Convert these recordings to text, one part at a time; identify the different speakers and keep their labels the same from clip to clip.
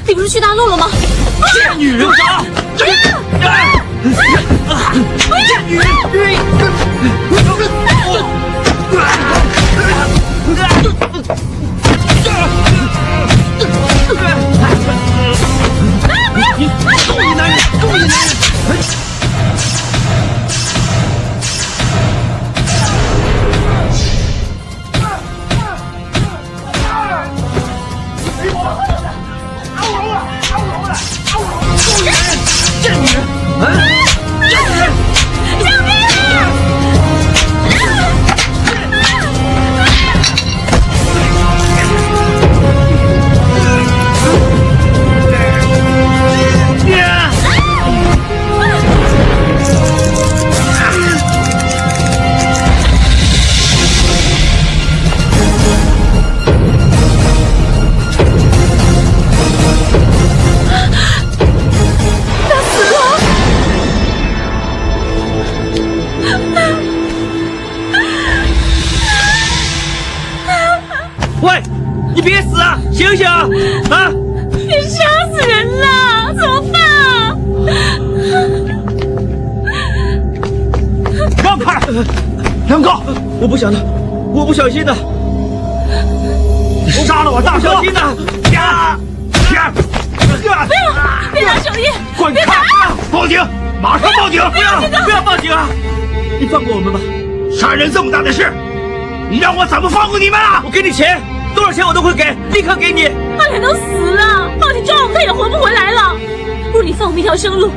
Speaker 1: 你不是去大陆了吗？
Speaker 2: 贱女人！贱女人！你够你男人！够你男人！贱女人！贱女人！
Speaker 1: 小兵！
Speaker 2: 别死啊！醒醒啊！啊！
Speaker 1: 你杀死人了，怎么办啊？
Speaker 2: 让开！梁哥，我不想的，我不小心的。你杀了我大哥！不小心的！呀！
Speaker 1: 不要！别打小叶！
Speaker 2: 滚开！报警！马上报警！不要报警啊！你放过我们吧！杀人这么大的事，你让我怎么放过你们啊？我给你钱。多少钱我都会给，立刻给你。
Speaker 1: 阿莲都死了，报警抓我们他也活不回来了。不如你放我们一条生路，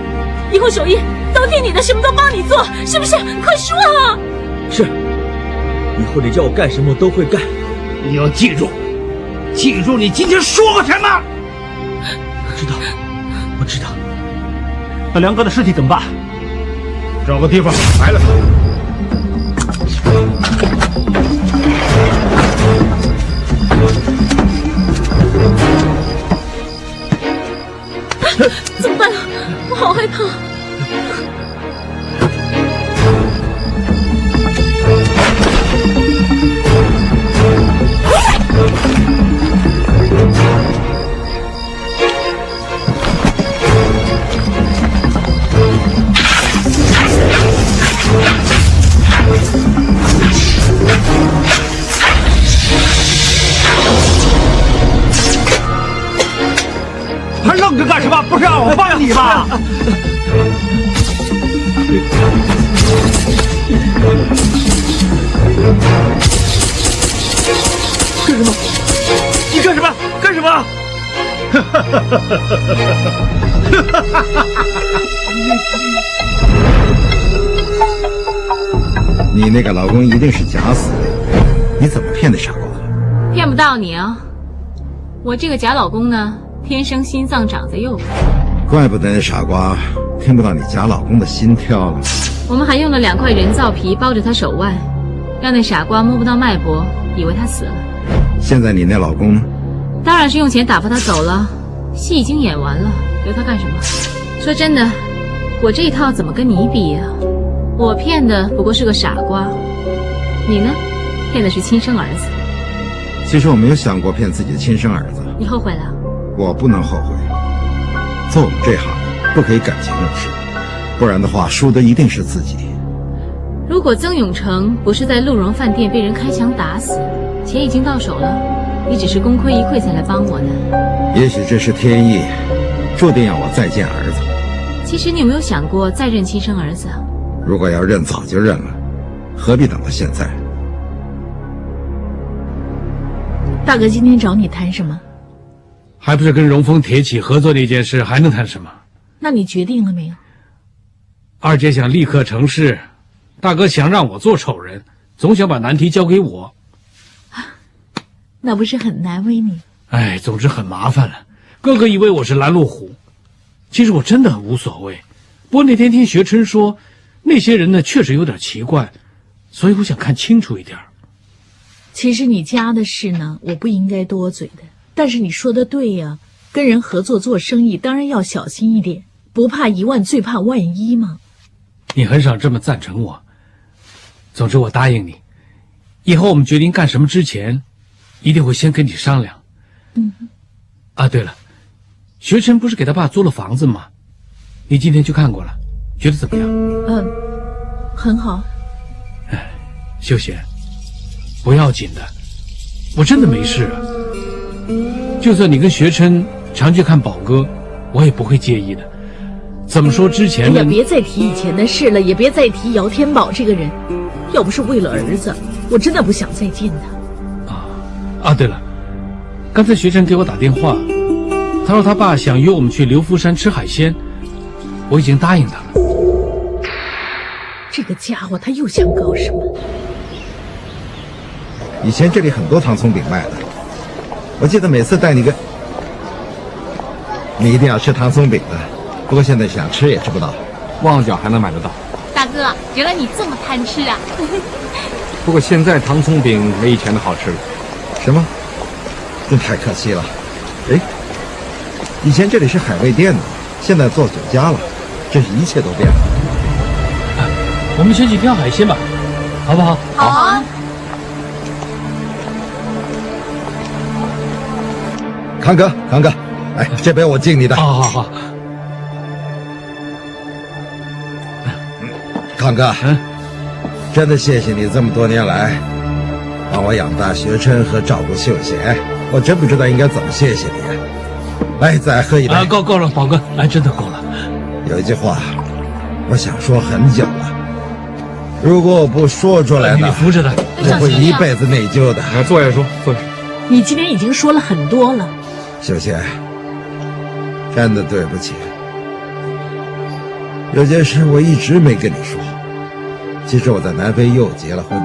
Speaker 1: 以后守夜都听你的，什么都帮你做，是不是？快说啊！
Speaker 2: 是，以后你叫我干什么我都会干。你要记住，记住你今天说过什么。我知道。那梁哥的尸体怎么办？找个地方埋了他。
Speaker 1: 怎么办啊？我好害怕。
Speaker 2: 还愣着干什么？不是让我帮你吗？干什么？你干什么？干什么？
Speaker 3: 你那个老公一定是假死的，你怎么骗那傻瓜？
Speaker 1: 骗不到你啊！我这个假老公呢，天生心脏长在右边。
Speaker 3: 怪不得那傻瓜听不到你假老公的心跳了。
Speaker 1: 我们还用了2块人造皮包着他手腕，让那傻瓜摸不到脉搏，以为他死了。
Speaker 3: 现在你那老公呢？
Speaker 1: 当然是用钱打发他走了，戏已经演完了，留他干什么？说真的，我这一套怎么跟你比呀？我骗的不过是个傻瓜，你呢？骗的是亲生儿子。
Speaker 3: 其实我没有想过骗自己的亲生儿子。
Speaker 1: 你后悔了？
Speaker 3: 我不能后悔。做我们这行不可以感情用事，不然的话输的一定是自己。
Speaker 1: 如果曾永成不是在鹿茸饭店被人开枪打死，钱已经到手了，你只是功亏一篑才来帮我呢。
Speaker 3: 也许这是天意，注定要我再见儿子。
Speaker 1: 其实你有没有想过再认亲生儿子啊？
Speaker 3: 如果要认，早就认了，何必等到现在？
Speaker 4: 大哥今天找你谈什么？
Speaker 5: 还不是跟荣丰铁企合作那件事，还能谈什么？
Speaker 4: 那你决定了没有？
Speaker 5: 二姐想立刻成事，大哥想让我做丑人，总想把难题交给我。
Speaker 4: 那不是很难为你？
Speaker 5: 哎，总之很麻烦了。哥哥以为我是拦路虎，其实我真的很无所谓。不过那天听学琛说，那些人呢确实有点奇怪，所以我想看清楚一点。
Speaker 4: 其实你家的事呢，我不应该多嘴的。但是你说的对呀，跟人合作做生意，当然要小心一点，不怕1万，最怕万一嘛。
Speaker 5: 你很少这么赞成我。总之我答应你，以后我们决定干什么之前，一定会先跟你商量。啊，对了，学琛不是给他爸租了房子吗？你今天去看过了，觉得怎么样？
Speaker 4: 很好。
Speaker 5: 秀贤，不要紧的，我真的没事啊。就算你跟学琛常去看宝哥，我也不会介意的。怎么说之前的？
Speaker 4: 哎呀，别再提以前的事了，也别再提姚天宝这个人。要不是为了儿子，我真的不想再见他。
Speaker 5: 对了，刚才学琛给我打电话，他说他爸想约我们去流浮山吃海鲜，我已经答应他了。
Speaker 4: 这个家伙他又想搞什么？
Speaker 3: 以前这里很多糖葱饼卖的，我记得每次带你你一定要吃糖葱饼的。不过现在想吃也吃不到，
Speaker 6: 旺角还能买得到。
Speaker 1: 大哥，原来你这么贪吃啊！
Speaker 6: 不过现在糖葱饼没以前的好吃了。
Speaker 3: 什么？真太可惜了。哎，以前这里是海味店呢，现在做酒家了，真是一切都变了。
Speaker 5: 我们先去挑海鲜吧，好不好？
Speaker 1: 好啊。
Speaker 3: 康哥，哎，这杯我敬你的。
Speaker 5: 好。
Speaker 3: 康哥，真的谢谢你这么多年来帮我养大学琛和照顾秀贤，我真不知道应该怎么谢谢你。来，再喝一杯。
Speaker 5: 够了，宝哥，真的够了。
Speaker 3: 有一句话，我想说很久了，如果我不说出来呢，
Speaker 5: 你扶着他，
Speaker 3: 我会一辈子内疚的。
Speaker 6: 来，坐下说，坐下。
Speaker 4: 你今天已经说了很多了，
Speaker 3: 秀贤，真的对不起。有件事我一直没跟你说，其实我在南非又结了婚，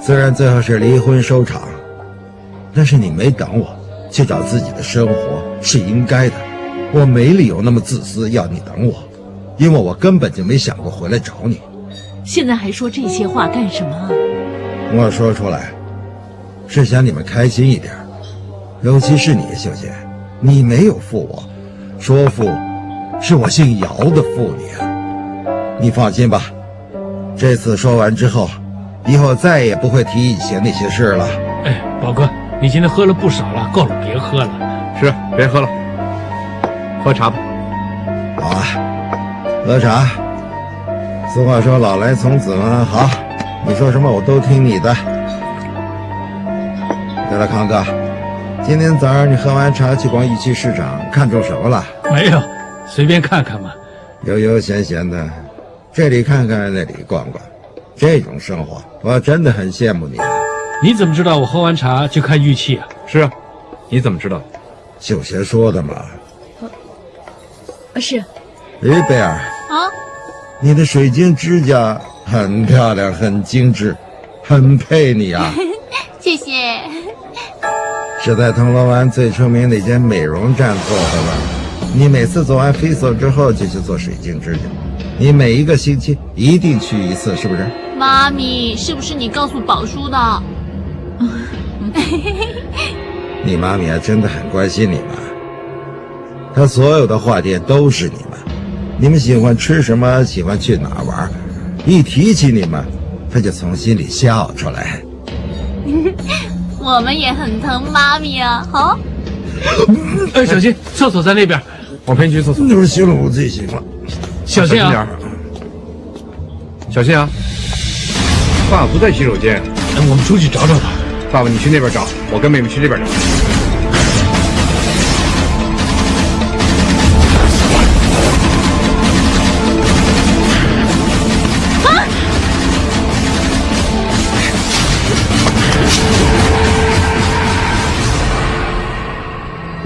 Speaker 3: 虽然最后是离婚收场，但是你没等我去找自己的生活是应该的，我没理由那么自私要你等我，因为我根本就没想过回来找你。
Speaker 4: 现在还说这些话干什么？
Speaker 3: 我说出来是想你们开心一点，尤其是你，秀贤，你没有负我，说负是我姓姚的负你啊。你放心吧，这次说完之后，以后再也不会提以前那些事了。
Speaker 5: 哎，宝哥，你今天喝了不少了，够了，别喝了。
Speaker 6: 是，别喝了，喝茶吧。
Speaker 3: 好啊，喝茶。俗话说老来从子嘛，好，你说什么我都听你的。对了，康哥，今天早上你喝完茶去逛义区市场，看中什么了？
Speaker 5: 没有，随便看看嘛。
Speaker 3: 悠悠闲闲的，这里看看那里逛逛，这种生活我真的很羡慕你。
Speaker 5: 你怎么知道我喝完茶去看玉器啊？
Speaker 6: 是啊，你怎么知道？
Speaker 3: 秀贤说的嘛。
Speaker 4: 是。
Speaker 3: 哎，贝尔
Speaker 1: 啊，
Speaker 3: 你的水晶指甲很漂亮，很精致，很配你啊。
Speaker 1: 谢谢。
Speaker 3: 是在铜锣湾最出名那间美容站做的吧？你每次做完 facial 之后就去做水晶指甲，你每一个星期一定去一次，是不是？
Speaker 1: 妈咪，是不是你告诉宝叔的？
Speaker 3: 你妈咪真的很关心你们，她所有的话题都是你们，你们喜欢吃什么，喜欢去哪玩，一提起你们，她就从心里笑出来。
Speaker 1: 我们也很疼妈咪啊，好。
Speaker 5: 哎，小心，厕所在那边。
Speaker 6: 我陪你去厕所。
Speaker 3: 都是行了，我自己行了。
Speaker 5: 小心啊！
Speaker 6: 小心啊！爸爸不在洗手间。
Speaker 5: 我们出去找找他。
Speaker 6: 爸爸，你去那边找，我跟妹妹去这边找。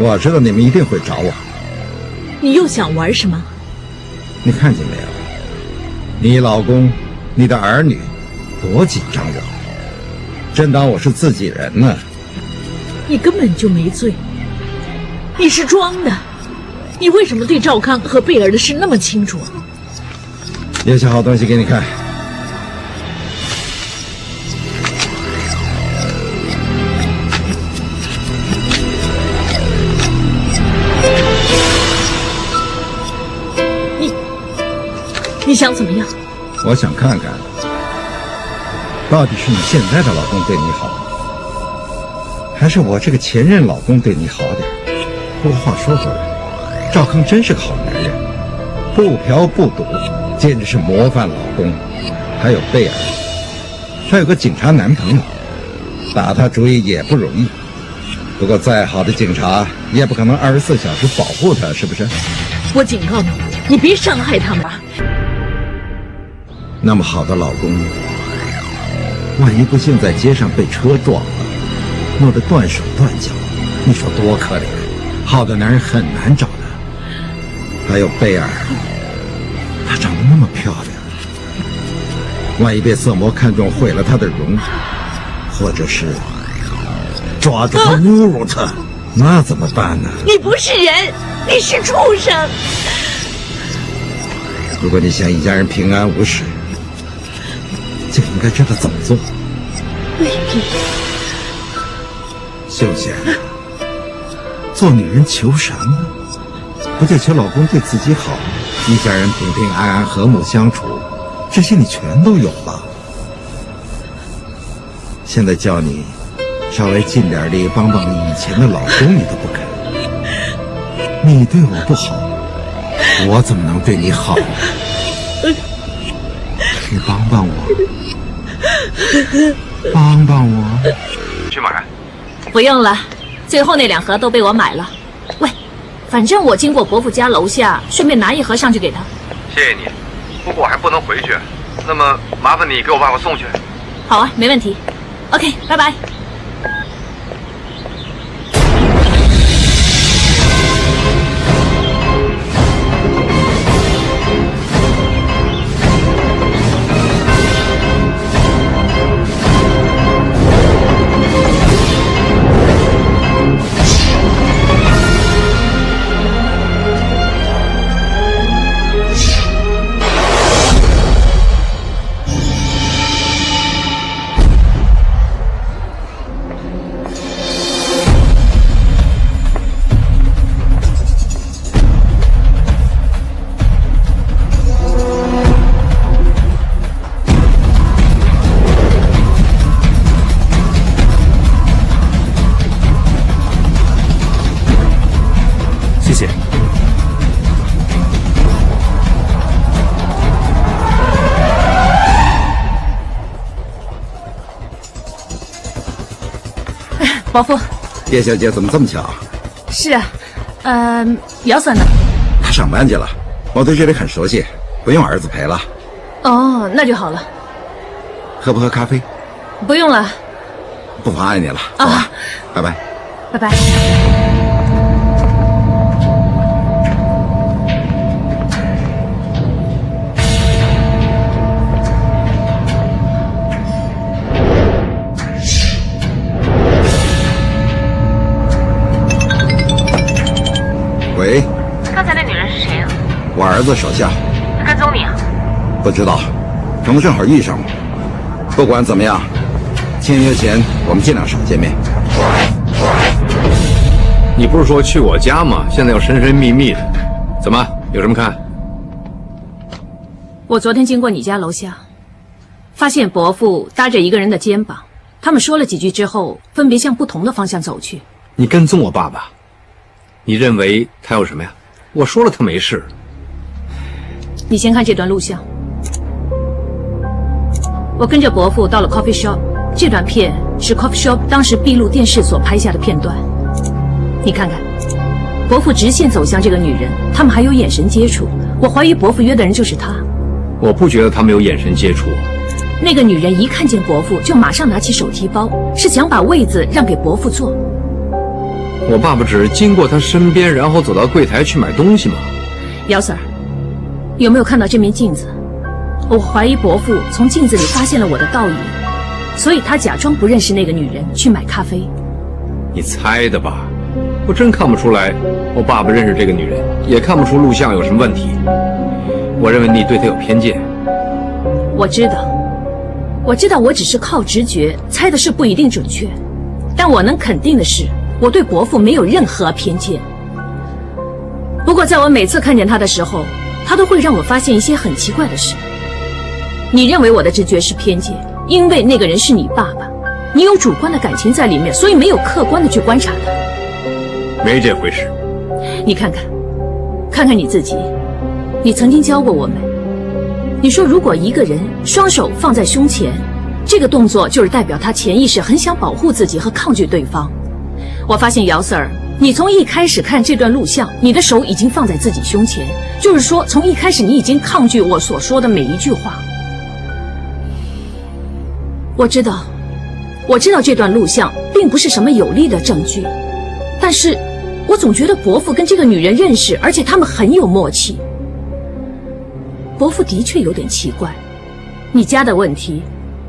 Speaker 3: 我知道你们一定会找我。
Speaker 4: 你又想玩什么？
Speaker 3: 你看见没有？你老公、你的儿女多紧张我，真当我是自己人呢。
Speaker 4: 你根本就没罪，你是装的。你为什么对赵康和贝尔的事那么清楚？
Speaker 3: 有些好东西给你看。
Speaker 4: 你想怎么样？
Speaker 3: 我想看看，到底是你现在的老公对你好，还是我这个前任老公对你好点？不过话说回来，赵康真是个好男人，不嫖不赌，简直是模范老公。还有贝尔，她有个警察男朋友，打他主意也不容易。不过再好的警察也不可能24小时保护她，是不是？
Speaker 4: 我警告你，你别伤害他们啊！
Speaker 3: 那么好的老公，万一不幸在街上被车撞了，弄得断手断脚，你说多可怜！好的男人很难找的。还有贝尔，她长得那么漂亮，万一被色魔看中毁了她的容，或者是抓住她侮辱她，那怎么办呢？
Speaker 4: 你不是人，你是畜生！
Speaker 3: 如果你想一家人平安无事，就应该知道怎么做。
Speaker 4: 未必。
Speaker 3: 秀贤，做女人求什么？不就求老公对自己好，一家人平平安安、和睦相处，这些你全都有了。现在叫你稍微尽点力帮帮你以前的老公，你都不肯。你对我不好，我怎么能对你好？你帮帮我，帮帮我。
Speaker 6: 去买。
Speaker 1: 不用了，最后那2盒都被我买了。喂，反正我经过伯父家楼下，顺便拿1盒上去给他。
Speaker 6: 谢谢你，不过我还不能回去，那么麻烦你给我爸爸送去。
Speaker 1: 好啊，没问题。OK， 拜拜。伯父，
Speaker 3: 叶小姐怎么这么巧？
Speaker 1: 是啊，姚嫂呢？
Speaker 3: 她上班去了，我对这里很熟悉，不用儿子陪了。
Speaker 1: 哦，那就好了。
Speaker 3: 喝不喝咖啡？
Speaker 1: 不用了。
Speaker 3: 不妨碍你了。走啊，拜拜。
Speaker 1: 拜拜。
Speaker 3: 喂，
Speaker 1: 刚才那女人是谁啊？
Speaker 3: 我儿子手下。
Speaker 1: 她跟踪你啊？
Speaker 3: 不知道，可能正好遇上了。不管怎么样，签约前我们尽量少见面。
Speaker 6: 你不是说去我家吗？现在又神神秘秘的，怎么有什么看？
Speaker 1: 我昨天经过你家楼下，发现伯父搭着一个人的肩膀，他们说了几句之后，分别向不同的方向走去。
Speaker 6: 你跟踪我爸爸？你认为他有什么呀？我说了他没事。
Speaker 1: 你先看这段录像。我跟着伯父到了 coffee shop， 这段片是 coffee shop 当时闭路电视所拍下的片段。你看看，伯父直线走向这个女人，他们还有眼神接触。我怀疑伯父约的人就是她。
Speaker 6: 我不觉得他们有眼神接触。
Speaker 1: 那个女人一看见伯父，就马上拿起手提包，是想把位子让给伯父坐。
Speaker 6: 我爸爸只是经过他身边，然后走到柜台去买东西嘛。
Speaker 1: 姚 Sir， 有没有看到这面镜子？我怀疑伯父从镜子里发现了我的倒影，所以他假装不认识那个女人去买咖啡。
Speaker 6: 你猜的吧？我真看不出来，我爸爸认识这个女人，也看不出录像有什么问题。我认为你对她有偏见。
Speaker 1: 我知道，我只是靠直觉猜的是不一定准确，但我能肯定的是，我对伯父没有任何偏见。不过在我每次看见他的时候，他都会让我发现一些很奇怪的事。你认为我的直觉是偏见，因为那个人是你爸爸，你有主观的感情在里面，所以没有客观的去观察他。
Speaker 6: 没这回事。
Speaker 1: 你看看，
Speaker 7: 看看你自己，你曾经教过我们，你说如果一个人双手放在胸前，这个动作就是代表他潜意识很想保护自己和抗拒对方。我发现姚 Sir， 你从一开始看这段录像，你的手已经放在自己胸前，就是说从一开始你已经抗拒我所说的每一句话。我知道这段录像并不是什么有力的证据，但是我总觉得伯父跟这个女人认识，而且他们很有默契。伯父的确有点奇怪，你家的问题，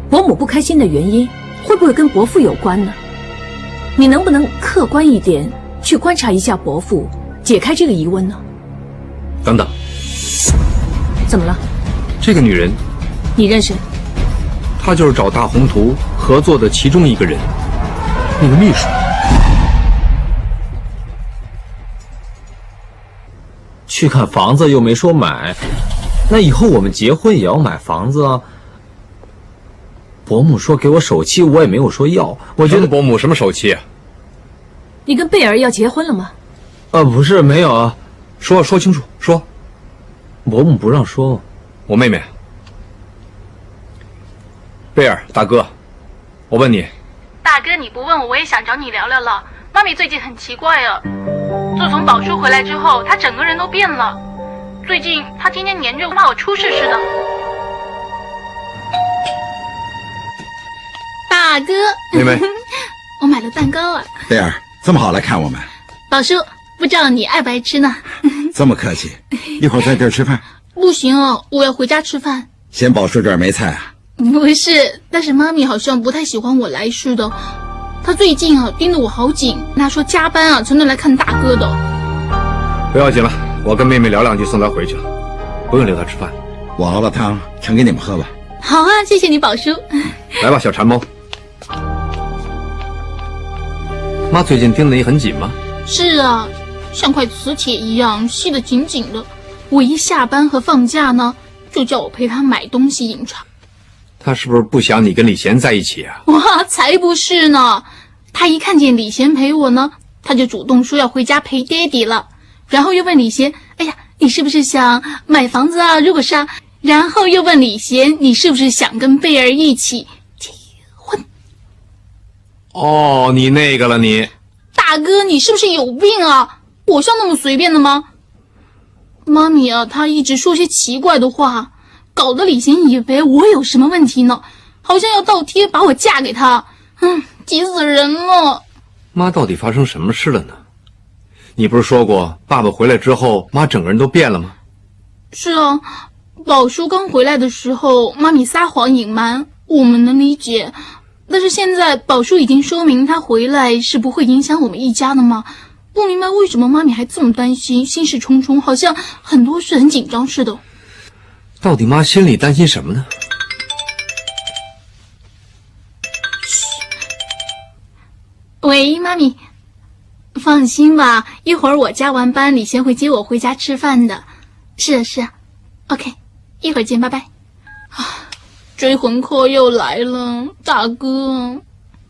Speaker 7: 伯母不开心的原因，会不会跟伯父有关呢？你能不能客观一点去观察一下伯父，解开这个疑问呢？
Speaker 6: 等等，
Speaker 7: 怎么了？
Speaker 6: 这个女人，
Speaker 7: 你认识？
Speaker 6: 她就是找大宏图合作的其中一个人，那个秘书。
Speaker 8: 去看房子又没说买，那以后我们结婚也要买房子啊。伯母说给我首期，我也没有说要。我觉得
Speaker 6: 伯母什么首期啊？
Speaker 7: 你跟贝尔要结婚了吗？
Speaker 8: 不是，没有啊。
Speaker 6: 说清楚，说。
Speaker 8: 伯母不让说。
Speaker 6: 我妹妹。贝尔大哥，我问你。
Speaker 1: 大哥，你不问我也想找你聊聊了。妈咪最近很奇怪啊，自从宝叔回来之后，她整个人都变了。最近她天天黏着我，怕我出事似的。大哥，
Speaker 6: 妹妹，
Speaker 1: 我买了蛋糕啊。
Speaker 3: 贝尔，这么好来看我们，
Speaker 1: 宝叔，不知道你爱不爱吃呢？
Speaker 3: 这么客气，一会儿在这儿吃饭。
Speaker 1: 不行哦，我要回家吃饭。
Speaker 3: 嫌宝叔这儿没菜啊？
Speaker 1: 不是，但是妈咪好像不太喜欢我来似的。她最近啊盯得我好紧，她说加班啊才能来看大哥的。
Speaker 6: 不要紧了，我跟妹妹聊两句送她回去了，不用留她吃饭。
Speaker 3: 我熬了汤盛给你们喝吧。
Speaker 1: 好啊，谢谢你宝叔。
Speaker 6: 来吧，小馋猫。妈最近盯得你很紧吗？
Speaker 1: 是啊，像块磁铁一样吸得紧紧的。我一下班和放假呢，就叫我陪她买东西饮茶。
Speaker 6: 她是不是不想你跟李贤在一起啊？
Speaker 1: 哇，才不是呢！她一看见李贤陪我呢，她就主动说要回家陪爹地了，然后又问李贤：“哎呀，你是不是想买房子啊？如果是啊。”然后又问李贤：“你是不是想跟贝儿一起结婚？”
Speaker 6: 哦，你那个了你。
Speaker 1: 大哥，你是不是有病啊？我像那么随便的吗？妈咪啊，她一直说些奇怪的话，搞得李贤以为我有什么问题呢，好像要倒贴把我嫁给他。急死人了。
Speaker 6: 妈到底发生什么事了呢？你不是说过爸爸回来之后妈整个人都变了吗？
Speaker 1: 是啊，宝叔刚回来的时候妈咪撒谎隐瞒，我们能理解，但是现在宝叔已经说明他回来是不会影响我们一家的吗？不明白为什么妈咪还这么担心，心事重重，好像很多事很紧张似的。
Speaker 6: 到底妈心里担心什么呢？
Speaker 1: 喂，妈咪，放心吧，一会儿我加完班，李贤会接我回家吃饭的。是啊，是啊 ，OK， 一会儿见，拜拜。追魂课又来了，大哥。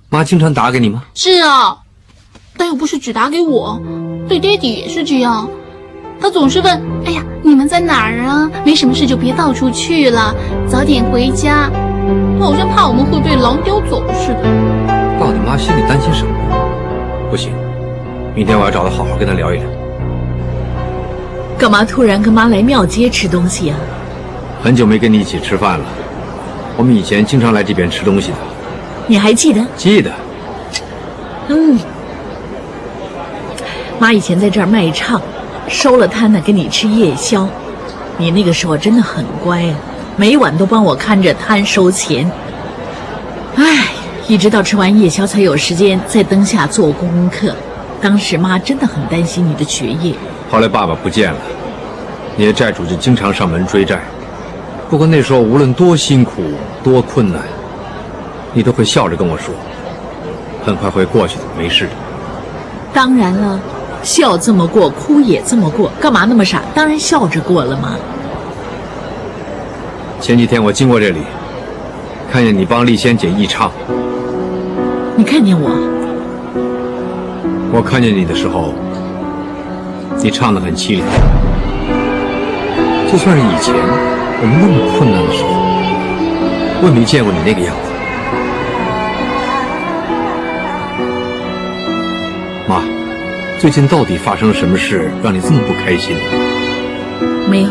Speaker 6: 妈经常打给你吗？
Speaker 1: 是啊，但又不是只打给我，对爹地也是这样。他总是问：“哎呀，你们在哪儿啊？没什么事就别到处去了，早点回家。”好像怕我们会被狼叼走似的。
Speaker 6: 到底妈心里担心什么？不行，明天我要找他好好跟他聊一聊。
Speaker 4: 干嘛突然跟妈来庙街吃东西啊？
Speaker 6: 很久没跟你一起吃饭了，我们以前经常来这边吃东西的。
Speaker 4: 你还记得？
Speaker 6: 记得。
Speaker 4: 妈以前在这儿卖唱，收了摊呢，跟你吃夜宵。你那个时候真的很乖啊，每晚都帮我看着摊收钱。唉，一直到吃完夜宵才有时间在灯下做功课。当时妈真的很担心你的学业。
Speaker 6: 后来爸爸不见了，你的债主就经常上门追债。不过那时候无论多辛苦多困难，你都会笑着跟我说，很快会过去的，没事的。
Speaker 4: 当然了，笑这么过，哭也这么过，干嘛那么傻？当然笑着过了嘛。
Speaker 6: 前几天我经过这里，看见你帮丽仙姐义唱。
Speaker 4: 你看见我？
Speaker 6: 我看见你的时候，你唱得很凄凉。就算是以前我们那么困难的时候，我也没见过你那个样子。妈，最近到底发生了什么事让你这么不开心？
Speaker 4: 没有。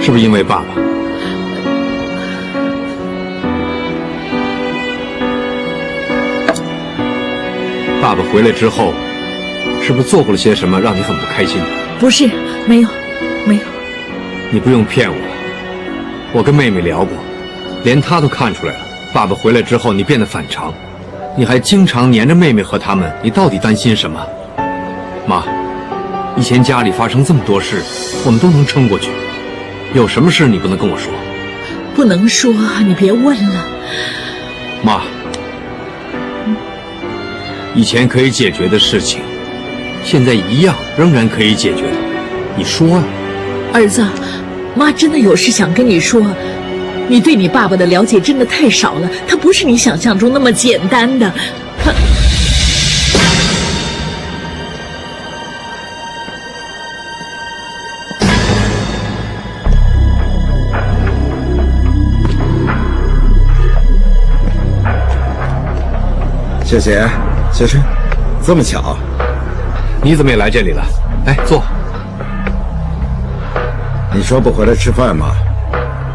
Speaker 6: 是不是因为爸爸？爸爸回来之后，是不是做过了些什么让你很不开心？
Speaker 4: 不是，没有，没有。
Speaker 6: 你不用骗我，我跟妹妹聊过，连她都看出来了。爸爸回来之后，你变得反常，你还经常黏着妹妹和他们，你到底担心什么？妈，以前家里发生这么多事，我们都能撑过去，有什么事你不能跟我说？
Speaker 4: 不能说，你别问了。
Speaker 6: 妈，以前可以解决的事情，现在一样仍然可以解决的，你说啊。
Speaker 4: 儿子，妈真的有事想跟你说。你对你爸爸的了解真的太少了，他不是你想象中那么简单的。他……
Speaker 3: 谢谢，学生，这么巧，
Speaker 6: 你怎么也来这里了？来，坐。
Speaker 3: 你说不回来吃饭吗？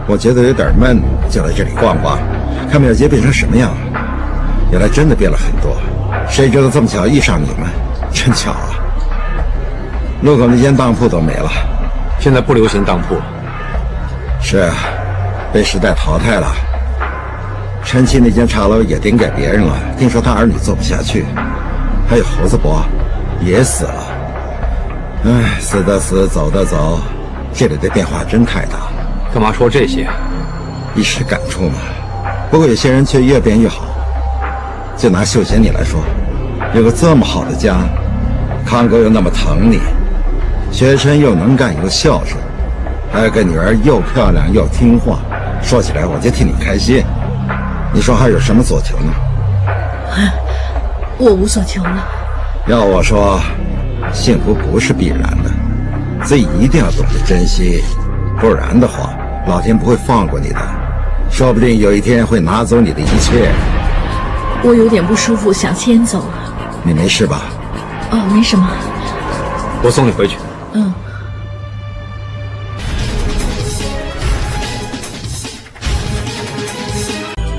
Speaker 3: 我觉得有点闷，就来这里逛逛，看庙街变成什么样。原来真的变了很多，谁知道这么巧遇上你们，真巧啊！路口那间当铺都没了，
Speaker 6: 现在不流行当铺了。
Speaker 3: 是啊，被时代淘汰了。陈七那间茶楼也顶给别人了，听说他儿女做不下去。还有猴子伯也死了。唉，死的死，走的走，这里的变化真太大。
Speaker 6: 干嘛说这些？
Speaker 3: 一时感触嘛。不过有些人却越变越好。就拿秀贤你来说，有个这么好的家，康哥又那么疼你，学生又能干又孝顺，还有个女儿又漂亮又听话，说起来我就替你开心。你说还有什么所求呢？
Speaker 4: 我无所求了。
Speaker 3: 要我说，幸福不是必然的，所以一定要懂得珍惜，不然的话，老天不会放过你的，说不定有一天会拿走你的一切。
Speaker 4: 我有点不舒服，想先走了。
Speaker 3: 你没事吧？
Speaker 4: 哦，没什么。
Speaker 6: 我送你回去。
Speaker 4: 嗯。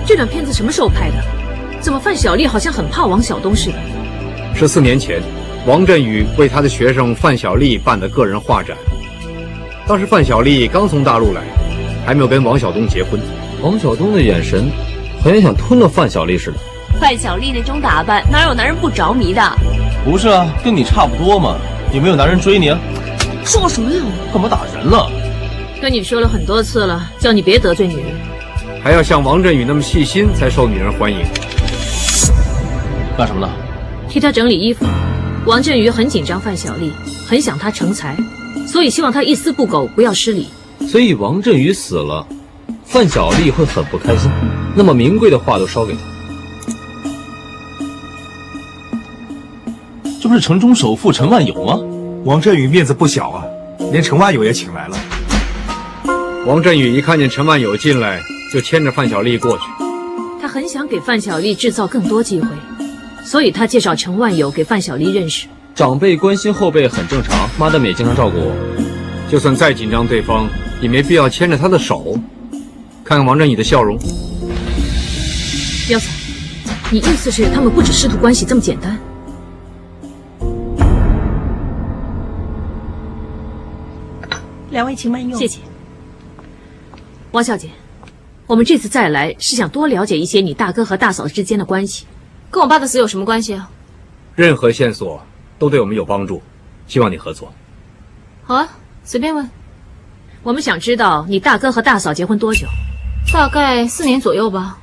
Speaker 7: 这段片子什么时候拍的？怎么范小丽好像很怕王晓东似的
Speaker 6: ？14年前，王振宇为他的学生范小丽办的个人画展。当时范小丽刚从大陆来，还没有跟王晓东结婚。
Speaker 8: 王晓东的眼神，好像想吞了范小丽似的。
Speaker 9: 范小丽那种打扮，哪有男人不着迷的？
Speaker 2: 不是啊，跟你差不多嘛。有没有男人追你啊？
Speaker 7: 说什么呀？
Speaker 2: 干嘛打人了？
Speaker 7: 跟你说了很多次了，叫你别得罪女人。
Speaker 6: 还要像王振宇那么细心，才受女人欢迎。
Speaker 2: 干什么呢？
Speaker 7: 替他整理衣服。王振宇很紧张范小丽，很想她成才，所以希望她一丝不苟，不要失礼。
Speaker 8: 所以王振宇死了，范小丽会很不开心。那么名贵的画都烧给他。
Speaker 2: 这不是城中首富陈万有吗？
Speaker 10: 王振宇面子不小啊，连陈万有也请来了。
Speaker 6: 王振宇一看见陈万有进来，就牵着范小丽过去。
Speaker 7: 他很想给范小丽制造更多机会，所以他介绍陈万有给范小丽认识。
Speaker 8: 长辈关心后辈很正常，妈他们也经常照顾我。
Speaker 6: 就算再紧张对方，也没必要牵着他的手。看看王振宇的笑容。
Speaker 7: 彪子，你意思是他们不止师徒关系这么简单？
Speaker 9: 两位请慢用。
Speaker 7: 谢谢。王小姐，我们这次再来是想多了解一些你大哥和大嫂之间的关系。
Speaker 1: 跟我爸的死有什么关系啊？
Speaker 6: 任何线索都对我们有帮助，希望你合作。
Speaker 1: 好啊，随便问。
Speaker 7: 我们想知道你大哥和大嫂结婚多久？
Speaker 1: 大概4年左右吧。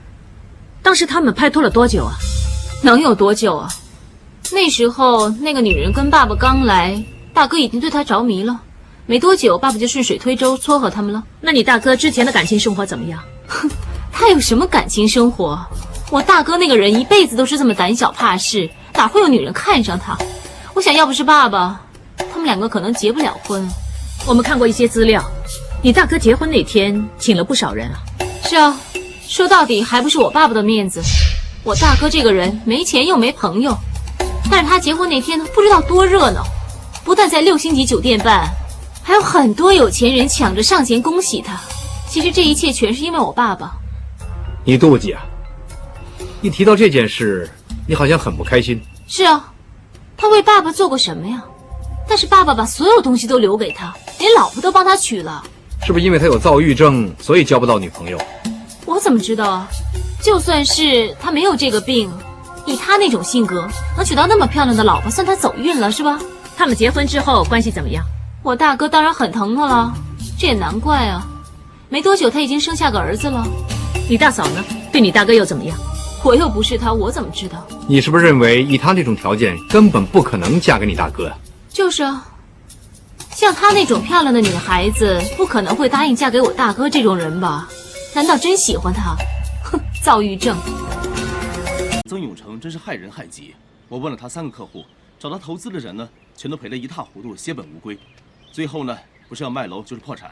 Speaker 7: 当时他们拍拖了多久啊？
Speaker 1: 能有多久啊？那时候那个女人跟爸爸刚来，大哥已经对她着迷了。没多久，爸爸就顺水推舟撮合他们了。
Speaker 7: 那你大哥之前的感情生活怎么样？
Speaker 1: 哼，他有什么感情生活？我大哥那个人一辈子都是这么胆小怕事，哪会有女人看上他？我想要不是爸爸，他们两个可能结不了婚。
Speaker 4: 我们看过一些资料，你大哥结婚那天请了不少人啊。
Speaker 1: 是啊，说到底还不是我爸爸的面子。我大哥这个人没钱又没朋友，但是他结婚那天不知道多热闹，不但在6星级酒店办，还有很多有钱人抢着上前恭喜他。其实这一切全是因为我爸爸。
Speaker 6: 你妒忌啊？一提到这件事，你好像很不开心。
Speaker 1: 是啊，他为爸爸做过什么呀？但是爸爸把所有东西都留给他，连老婆都帮他娶了。
Speaker 6: 是不是因为他有躁郁症，所以交不到女朋友？
Speaker 1: 我怎么知道啊？就算是他没有这个病，以他那种性格，能娶到那么漂亮的老婆，算他走运了，是吧？
Speaker 4: 他们结婚之后关系怎么样？
Speaker 1: 我大哥当然很疼他了，这也难怪啊。没多久他已经生下个儿子了。
Speaker 4: 你大嫂呢？对你大哥又怎么样？
Speaker 1: 我又不是他，我怎么知道？
Speaker 6: 你是不是认为以他那种条件，根本不可能嫁给你大哥？
Speaker 1: 就是啊，像她那种漂亮的女孩子，不可能会答应嫁给我大哥这种人吧？难道真喜欢他？哼，躁郁症。
Speaker 11: 曾永成真是害人害己。我问了他3个客户，找他投资的人呢，全都赔得一塌糊涂，血本无归。最后呢，不是要卖楼就是破产。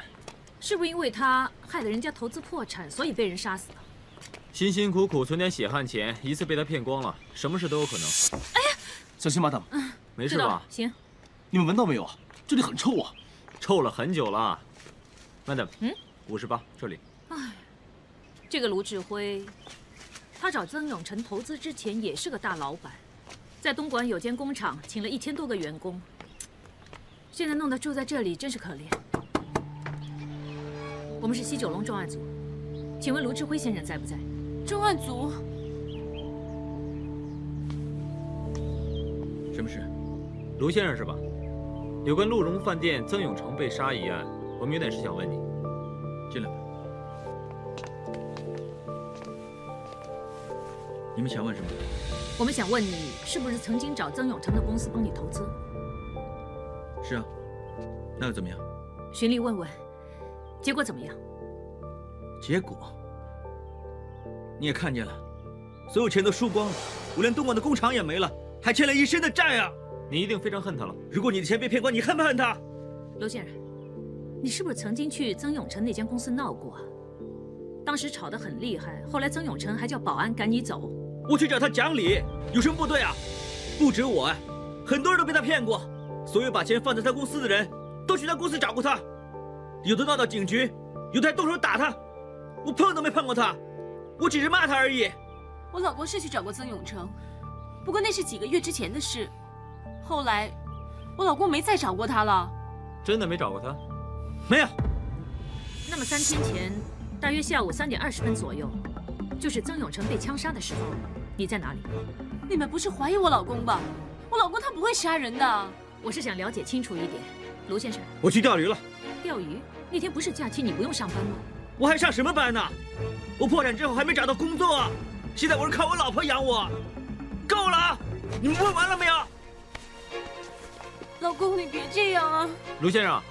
Speaker 4: 是不是因为他害得人家投资破产，所以被人杀死的？
Speaker 8: 辛辛苦苦存点血汗钱，一次被他骗光了，什么事都有可能。
Speaker 11: 哎呀，小心madam，
Speaker 8: 没事吧？
Speaker 4: 行。
Speaker 11: 你们闻到没有啊？这里很臭啊！
Speaker 8: 臭了很久了。madam， 58这里。
Speaker 4: 哎，这个卢志辉，他找曾永成投资之前也是个大老板，在东莞有间工厂，请了1000多个员工，现在弄得住在这里，真是可怜。我们是西九龙重案组，请问卢志辉先生在不在？
Speaker 1: 重案组？
Speaker 8: 什么事？卢先生是吧？有关鹿荣饭店曾永成被杀一案，我们有点事想问你。进来吧。你们想问什么？
Speaker 4: 我们想问你，是不是曾经找曾永成的公司帮你投资？
Speaker 8: 是啊。那又怎么样？
Speaker 4: 循例问问，结果怎么样？
Speaker 2: 结果你也看见了，所有钱都输光了，我连东莞的工厂也没了，还欠了一身的债啊！
Speaker 8: 你一定非常恨他了。
Speaker 2: 如果你的钱被骗光，你恨不恨他？
Speaker 4: 刘先生，你是不是曾经去曾永成那间公司闹过啊？当时吵得很厉害，后来曾永成还叫保安赶你走。
Speaker 2: 我去找他讲理，有什么不对啊？不止我哎，很多人都被他骗过。所有把钱放在他公司的人，都去他公司找过他，有的闹到警局，有的还动手打他。我碰都没碰过他，我只是骂他而已。
Speaker 1: 我老公是去找过曾永成，不过那是几个月之前的事。后来，我老公没再找过他了。
Speaker 8: 真的没找过他？
Speaker 2: 没有。
Speaker 4: 那么3天前，大约下午3点20分左右，就是曾永成被枪杀的时候，你在哪里？
Speaker 1: 你们不是怀疑我老公吧？我老公他不会杀人的。
Speaker 4: 我是想了解清楚一点，卢先生。
Speaker 2: 我去钓鱼了。
Speaker 4: 钓鱼？那天不是假期，你不用上班吗？
Speaker 2: 我还上什么班呢？我破产之后还没找到工作啊！现在我是靠我老婆养我。够了啊！你们问完了没有？
Speaker 1: 老公，你别这样啊！
Speaker 8: 卢先生，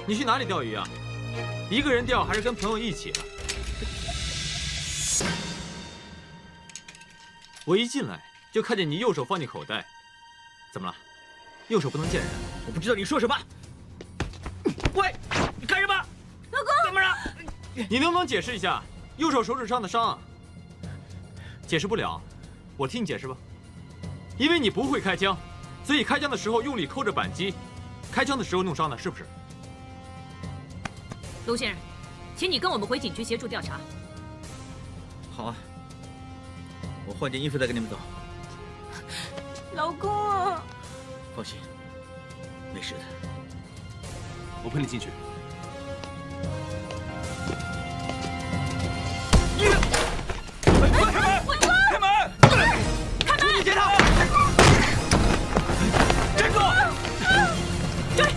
Speaker 8: 你去哪里钓鱼啊？一个人钓还是跟朋友一起啊？我一进来就看见你右手放进口袋，怎么了？右手不能见人？
Speaker 2: 我不知道你说什么。喂，你干什么？
Speaker 1: 老公，
Speaker 2: 怎么了？
Speaker 8: 你能不能解释一下右手手指上的伤啊？解释不了，我替你解释吧。因为你不会开枪，所以开枪的时候用力扣着扳机，开枪的时候弄伤的，是不是？
Speaker 4: 卢先生，请你跟我们回警局协助调查。
Speaker 2: 好啊，我换件衣服再跟你们走。
Speaker 1: 老公啊！
Speaker 2: 放心，没事的。
Speaker 11: 我陪你进去。
Speaker 2: 开门！你接他！站住！
Speaker 1: 追！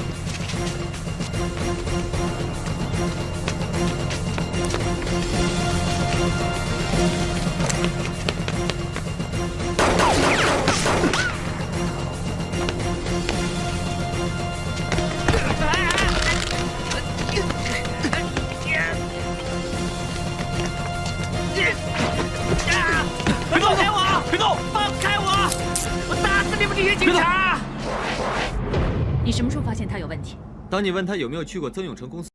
Speaker 2: 放开我！别动！放开我！我打死你们这些警察！
Speaker 4: 你什么时候发现他有问题？
Speaker 8: 当你问他有没有去过曾永成公司，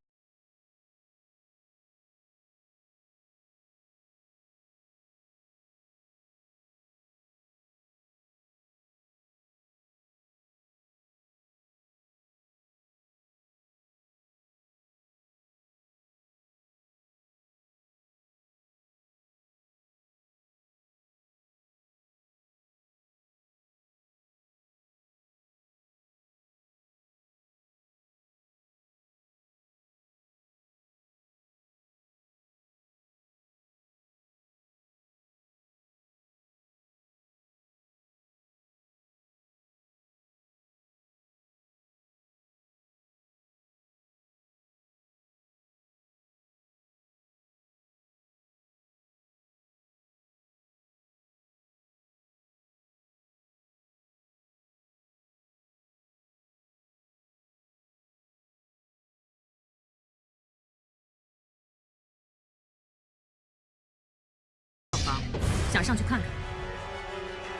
Speaker 1: 想上去看看。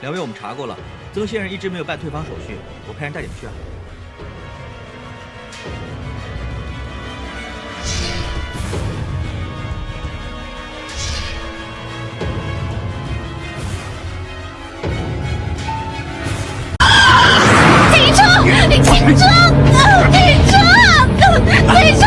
Speaker 2: 两位，我们查过了，曾先生一直没有办退房手续，我派人带你们去啊。
Speaker 7: 停车！停车！停车！停车！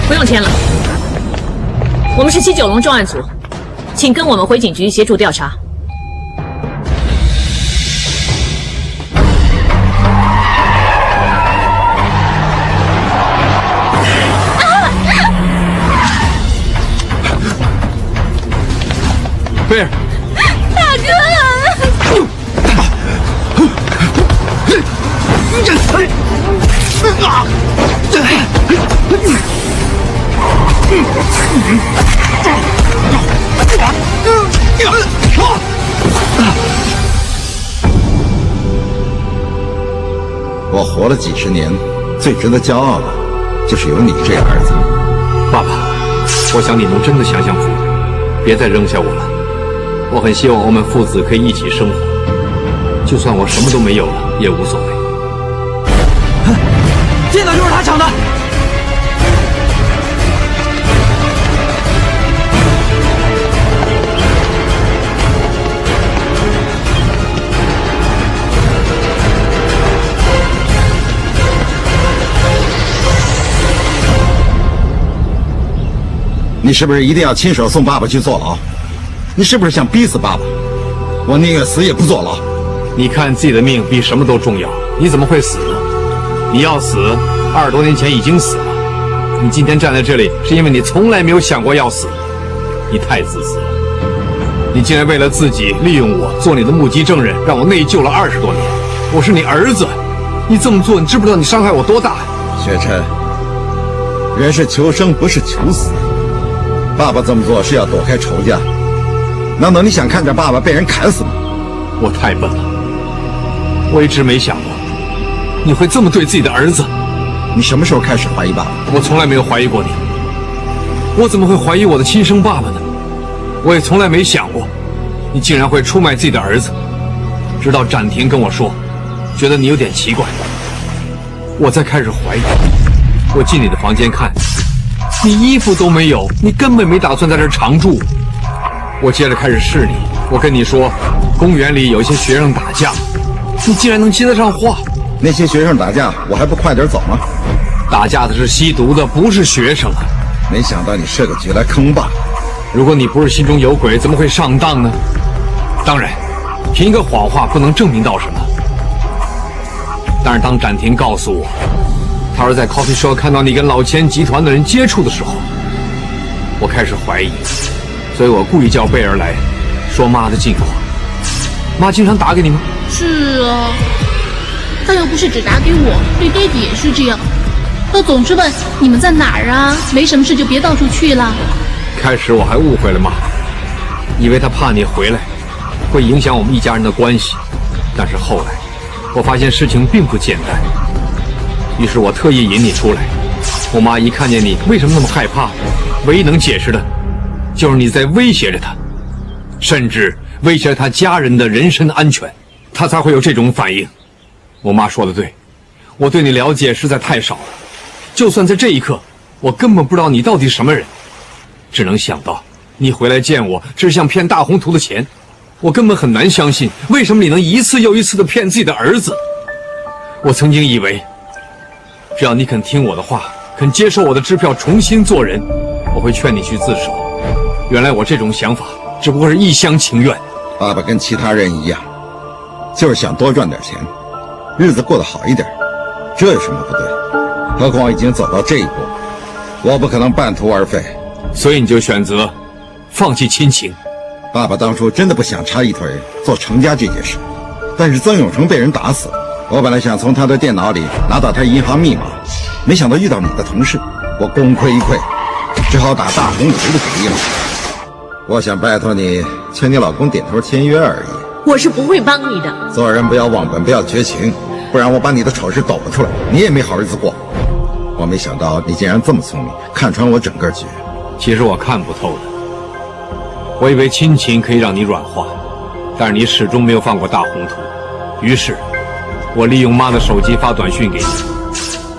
Speaker 4: 不用签了，我们是西九龙重案组，请跟我们回警局协助调查。
Speaker 6: 贝尔，
Speaker 7: 大哥！
Speaker 3: 我活了几十年，最值得骄傲的，就是有你这样儿子。
Speaker 6: 爸爸，我想你能真的享享福，别再扔下我了。我很希望我们父子可以一起生活，就算我什么都没有了也无所谓。
Speaker 2: 电脑就是他抢的。
Speaker 3: 你是不是一定要亲手送爸爸去坐牢？你是不是想逼死爸爸？我宁愿死也不坐牢。
Speaker 6: 你看自己的命比什么都重要，你怎么会死呢？你要死，20多年前已经死了。你今天站在这里，是因为你从来没有想过要死。你太自私了，你竟然为了自己利用我做你的目击证人，让我内疚了20多年。我是你儿子，你这么做，你知不知道你伤害我多大？
Speaker 3: 雪琛，人是求生，不是求死。爸爸这么做是要躲开仇家，难道你想看着爸爸被人砍死吗？
Speaker 6: 我太笨了，我一直没想过你会这么对自己的儿子。
Speaker 3: 你什么时候开始怀疑爸爸？
Speaker 6: 我从来没有怀疑过你，我怎么会怀疑我的亲生爸爸呢？我也从来没想过你竟然会出卖自己的儿子。直到展婷跟我说，觉得你有点奇怪，我才开始怀疑。我进你的房间看，你衣服都没有，你根本没打算在这儿常住。我接着开始试你，我跟你说，公园里有一些学生打架，你竟然能接得上话。
Speaker 3: 那些学生打架，我还不快点走吗？
Speaker 6: 打架的是吸毒的，不是学生啊！
Speaker 3: 没想到你设个局来坑爸。
Speaker 6: 如果你不是心中有鬼，怎么会上当呢？当然，凭一个谎话不能证明到什么。但是当展婷告诉我，她说在 coffee shop 看到你跟老千集团的人接触的时候，我开始怀疑，所以我故意叫贝儿来，说妈的近况。妈经常打给你吗？
Speaker 12: 是啊，他又不是只打给我，对爹地也是这样。他总是问你们在哪儿啊，没什么事就别到处去了。
Speaker 6: 开始我还误会了妈，以为他怕你回来，会影响我们一家人的关系。但是后来，我发现事情并不简单。于是我特意引你出来。我妈一看见你为什么那么害怕，唯一能解释的，就是你在威胁着她，甚至威胁她家人的人身安全，她才会有这种反应。我妈说的对，我对你了解实在太少了。就算在这一刻，我根本不知道你到底什么人，只能想到你回来见我只是想骗大宏图的钱。我根本很难相信，为什么你能一次又一次地骗自己的儿子。我曾经以为，只要你肯听我的话，肯接受我的支票，重新做人，我会劝你去自首。原来我这种想法只不过是一厢情愿。
Speaker 3: 爸爸跟其他人一样，就是想多赚点钱，日子过得好一点，这有什么不对？何况已经走到这一步，我不可能半途而废。
Speaker 6: 所以你就选择放弃亲情。
Speaker 3: 爸爸当初真的不想插一腿做成家这件事，但是曾永成被人打死，我本来想从他的电脑里拿到他银行密码，没想到遇到你的同事，我功亏一篑，只好打大宏图的主意了。我想拜托你，请你老公点头签约而已。
Speaker 4: 我是不会帮你的。
Speaker 3: 做人不要忘本，不要绝情，不然我把你的丑事抖了出来，你也没好日子过。我没想到你竟然这么聪明，看穿我整个局。
Speaker 6: 其实我看不透的，我以为亲情可以让你软化，但是你始终没有放过大宏图。于是，我利用妈的手机发短讯给你。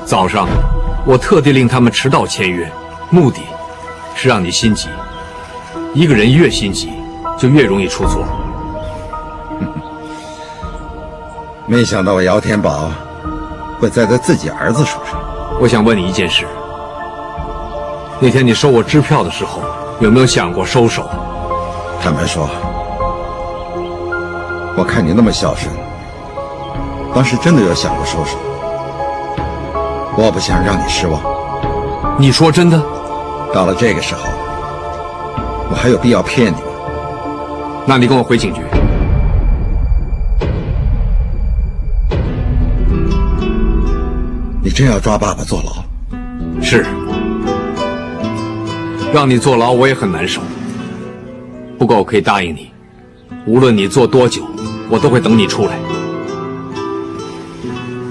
Speaker 6: 早上，我特地令他们迟到签约，目的是让你心急。一个人越心急，就越容易出错。
Speaker 3: 没想到我姚天宝会栽在自己儿子手上。
Speaker 6: 我想问你一件事：那天你收我支票的时候，有没有想过收手？
Speaker 3: 坦白说，我看你那么孝顺，当时真的有想过收手。我不想让你失望。
Speaker 6: 你说真的？
Speaker 3: 到了这个时候，我还有必要骗你吗？
Speaker 6: 那你跟我回警局。
Speaker 3: 你真要抓爸爸坐牢？
Speaker 6: 是。让你坐牢我也很难受。不过我可以答应你，无论你坐多久，我都会等你出来。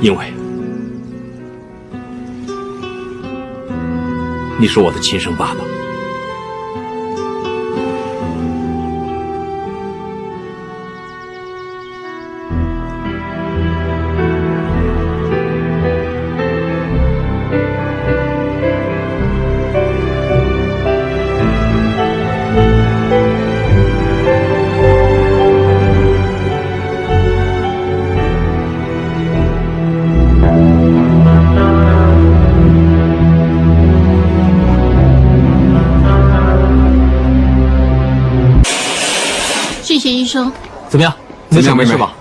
Speaker 6: 因为你是我的亲生爸爸。
Speaker 12: 谢谢医生。
Speaker 8: 怎么样？没事没事吧？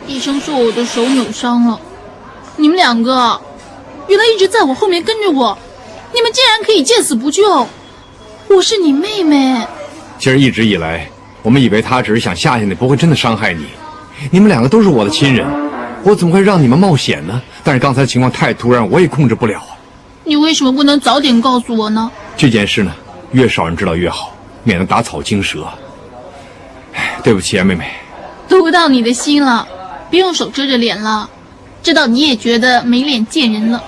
Speaker 12: 医生说我的手扭伤了。你们两个原来一直在我后面跟着我，你们竟然可以见死不救！我是你妹妹。
Speaker 6: 其实一直以来，我们以为他只是想吓吓你，不会真的伤害你。你们两个都是我的亲人，我怎么会让你们冒险呢？但是刚才情况太突然，我也控制不了啊。
Speaker 12: 你为什么不能早点告诉我呢？
Speaker 6: 这件事呢，越少人知道越好，免得打草惊蛇。对不起啊，妹妹。
Speaker 12: 读到你的心了，别用手遮着脸了，知道你也觉得没脸见人了。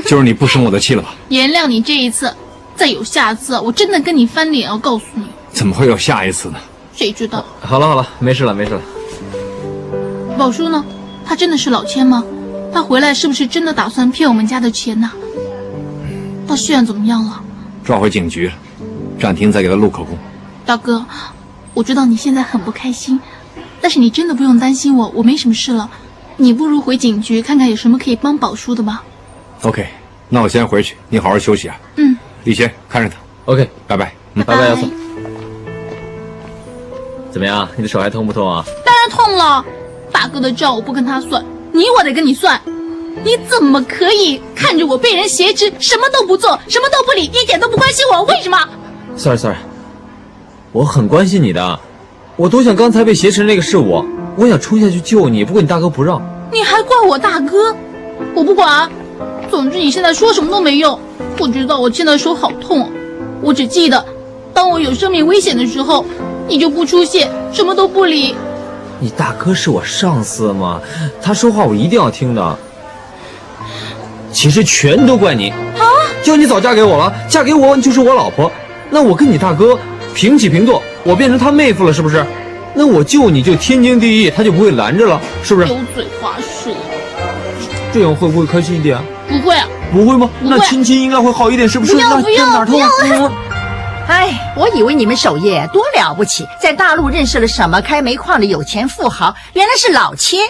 Speaker 6: 就是你不生我的气了吧？
Speaker 12: 原谅你这一次，再有下次，我真的跟你翻脸，要告诉你。
Speaker 6: 怎么会有下一次呢？
Speaker 12: 谁知道？
Speaker 8: 好了，没事了。
Speaker 12: 宝叔呢？他真的是老千吗？他回来是不是真的打算骗我们家的钱呢？他现在怎么样了？
Speaker 6: 抓回警局了，暂停再给他录口供。
Speaker 12: 大哥，我知道你现在很不开心，但是你真的不用担心我没什么事了。你不如回警局看看有什么可以帮宝叔的吧。
Speaker 6: OK， 那我先回去，你好好休息啊。李贤看着他。
Speaker 8: OK，
Speaker 6: 拜拜。
Speaker 12: 拜拜，姚总。
Speaker 8: 怎么样？你的手还痛不痛啊？
Speaker 12: 当然痛了。大哥的账我不跟他算，我得跟你算。你怎么可以看着我被人挟持，什么都不做，什么都不理，一点都不关心我？为什么
Speaker 8: ？Sorry， 我很关心你的，我多想刚才被挟持的那个是我想冲下去救你，不过你大哥不让。
Speaker 12: 你还怪我大哥？我不管，总之你现在说什么都没用。我知道我现在手好痛，我只记得，当我有生命危险的时候，你就不出现，什么都不理。
Speaker 13: 你大哥是我上司吗？他说话我一定要听的。其实全都怪你啊！就你早嫁给我了，嫁给我你就是我老婆，那我跟你大哥平起平坐，我变成他妹夫了，是不是？那我救你就天经地义，他就不会拦着了，是不是？
Speaker 12: 油嘴滑舌。
Speaker 13: 这样会不会开心一点啊？
Speaker 12: 不会啊。
Speaker 13: 不会吗？
Speaker 12: 不会
Speaker 13: 那亲亲应该会好一点，是不是？
Speaker 12: 不要不要不要！
Speaker 14: 哎，我以为你们守夜多了不起，在大陆认识了什么开煤矿的有钱富豪，原来是老千。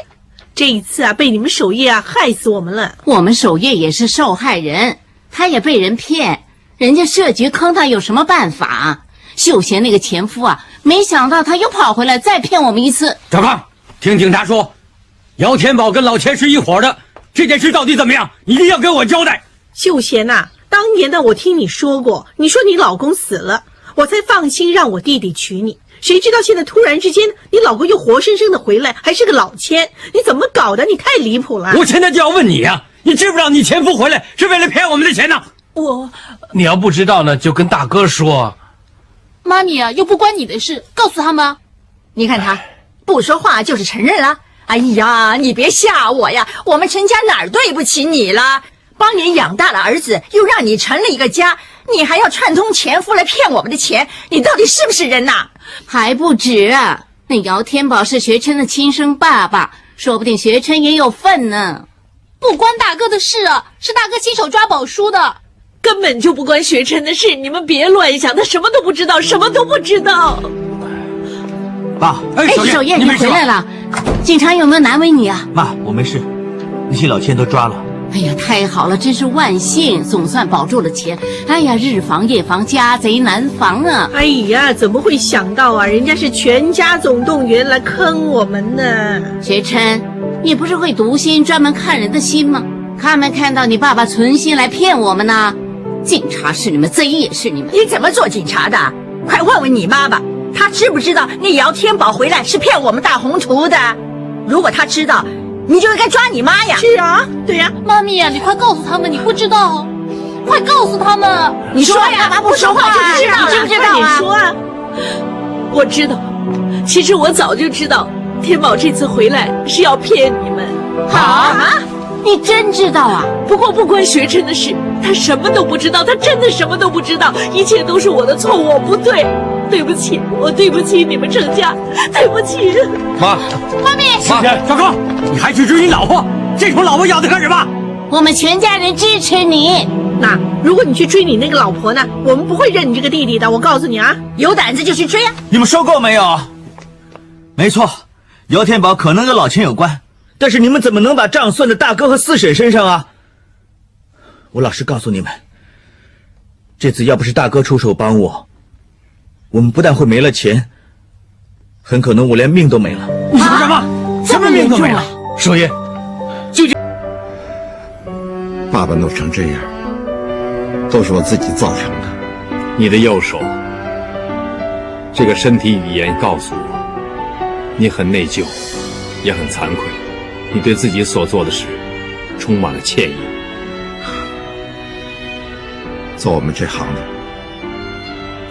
Speaker 9: 这一次啊，被你们守夜啊害死我们了。
Speaker 1: 我们守夜也是受害人，他也被人骗，人家设局坑他有什么办法？秀贤那个前夫啊，没想到他又跑回来再骗我们一次。
Speaker 2: 小康，听警察说，姚天宝跟老钱是一伙的，这件事到底怎么样？你一定要给我交代。
Speaker 9: 秀贤呐，当年呢我听你说过，你说你老公死了，我才放心让我弟弟娶你。谁知道现在突然之间，你老公又活生生的回来，还是个老千，你怎么搞的？你太离谱了！
Speaker 2: 我现在就要问你啊，你知不知道你前夫回来是为了骗我们的钱呢？
Speaker 5: 你要不知道呢，就跟大哥说。
Speaker 12: 妈咪啊，又不关你的事，告诉他们。
Speaker 14: 你看他不说话就是承认了。哎呀，你别吓我呀！我们陈家哪儿对不起你了？帮你养大了儿子，又让你成了一个家，你还要串通前夫来骗我们的钱，你到底是不是人呐？
Speaker 1: 还不止啊！那姚天宝是学琛的亲生爸爸，说不定学琛也有份呢。
Speaker 12: 不关大哥的事啊，是大哥亲手抓宝书的，
Speaker 9: 根本就不关学琛的事。你们别乱想，他什么都不知道，什么都不知道。
Speaker 2: 爸，
Speaker 1: 守夜，你回来了，警察有没有难为你啊？
Speaker 2: 妈，我没事，那些老千都抓了。
Speaker 1: 哎呀，太好了，真是万幸，总算保住了钱。哎呀，日防夜防，家贼难防啊！
Speaker 9: 哎呀，怎么会想到啊？人家是全家总动员来坑我们呢。
Speaker 1: 学琛，你不是会读心，专门看人的心吗？看没看到你爸爸存心来骗我们呢？警察是你们，贼也是你们。
Speaker 14: 你怎么做警察的？快问问你妈吧，她知不知道那姚天宝回来是骗我们大宏图的？如果她知道，你就应该抓你妈呀！
Speaker 9: 是啊，对呀，
Speaker 12: 妈咪呀，你快告诉他们，你不知道，快告诉他们！
Speaker 14: 你说呀，妈不说话就知道了，
Speaker 9: 你知不知道啊？你说啊！我知道，其实我早就知道，天宝这次回来是要骗你们。
Speaker 1: 啊？你真知道啊？
Speaker 9: 不过不关学琛的事，他什么都不知道，他真的什么都不知道，一切都是我的错，我不对，对不起，我对不起你们陈家，对不起。
Speaker 2: 妈咪，小康，你还去追你老婆？这种老婆要她干什么？
Speaker 1: 我们全家人支持你。
Speaker 9: 那如果你去追你那个老婆呢？我们不会认你这个弟弟的，我告诉你啊，
Speaker 14: 有胆子就去追啊！
Speaker 2: 你们说够没有？没错，姚天宝可能跟老钱有关，但是你们怎么能把账算在大哥和四婶身上啊？我老实告诉你们，这次要不是大哥出手帮我，我们不但会没了钱，很可能我连命都没了。你说什么？什么命都没了？守夜，就这。
Speaker 3: 爸爸弄成这样，都是我自己造成的。
Speaker 6: 你的右手，这个身体语言告诉我，你很内疚，也很惭愧，你对自己所做的事充满了歉意。
Speaker 3: 做我们这行的，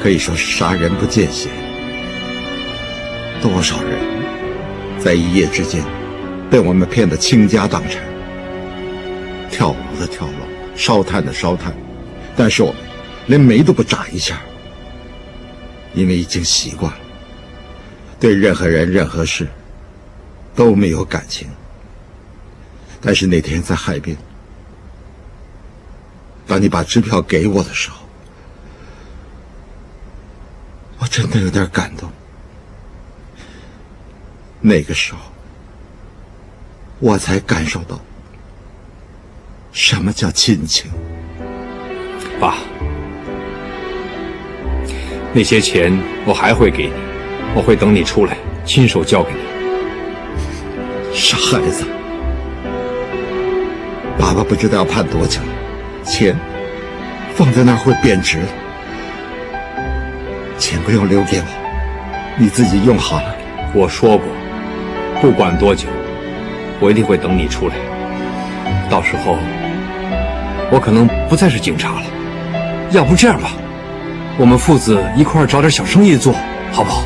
Speaker 3: 可以说是杀人不见血。多少人在一夜之间被我们骗得倾家荡产，跳楼的跳楼，烧炭的烧炭，但是我们连眉都不眨一下，因为已经习惯了，对任何人任何事都没有感情。但是那天在海边，当你把支票给我的时候，我真的有点感动。那个时候，我才感受到什么叫亲情。
Speaker 6: 爸，那些钱我还会给你，我会等你出来亲手交给你。
Speaker 3: 傻孩子，爸爸不知道要判多久，钱放在那儿会贬值的，钱不用留给我，你自己用好了。
Speaker 6: 我说过，不管多久，我一定会等你出来。到时候，我可能不再是警察了。要不这样吧，我们父子一块儿找点小生意做，好不好？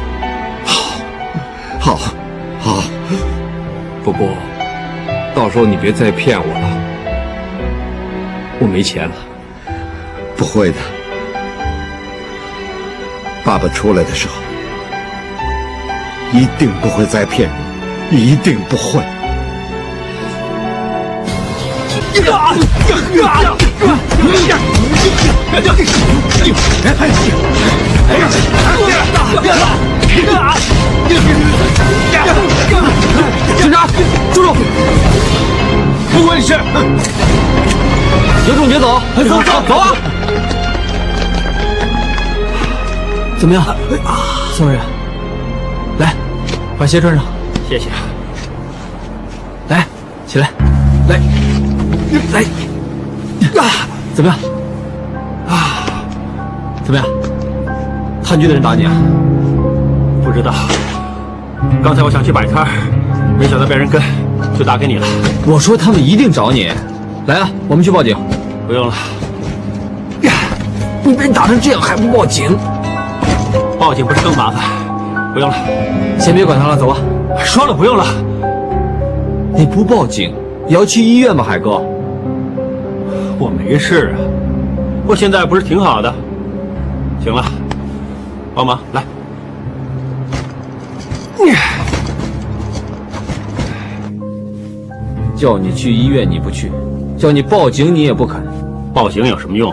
Speaker 3: 好，好。
Speaker 6: 不过，到时候你别再骗我了，我没钱了。
Speaker 3: 不会的，爸爸出来的时候，一定不会再骗你，一定不会。
Speaker 13: 警察，住手！
Speaker 2: 不关你事。
Speaker 13: 有种别走，走啊！怎么样，宋人？来，把鞋穿上。
Speaker 8: 谢谢。
Speaker 13: 来，起来，来，怎么样？怎么样？探局的人打你啊？
Speaker 8: 不知道。刚才我想去摆摊，没想到被人跟，就打给你了。
Speaker 13: 我说他们一定找你。来啊，我们去报警。
Speaker 8: 不用了。
Speaker 13: 你被人打成这样还不报警？
Speaker 8: 报警不是更麻烦？不用了。
Speaker 13: 先别管他了，走吧。
Speaker 8: 说了不用了。
Speaker 13: 你不报警也要去医院吧，海哥？
Speaker 8: 我没事啊，我现在不是挺好的。行了，帮忙来。
Speaker 13: 叫你去医院你不去，叫你报警你也不肯。
Speaker 8: 报警有什么用？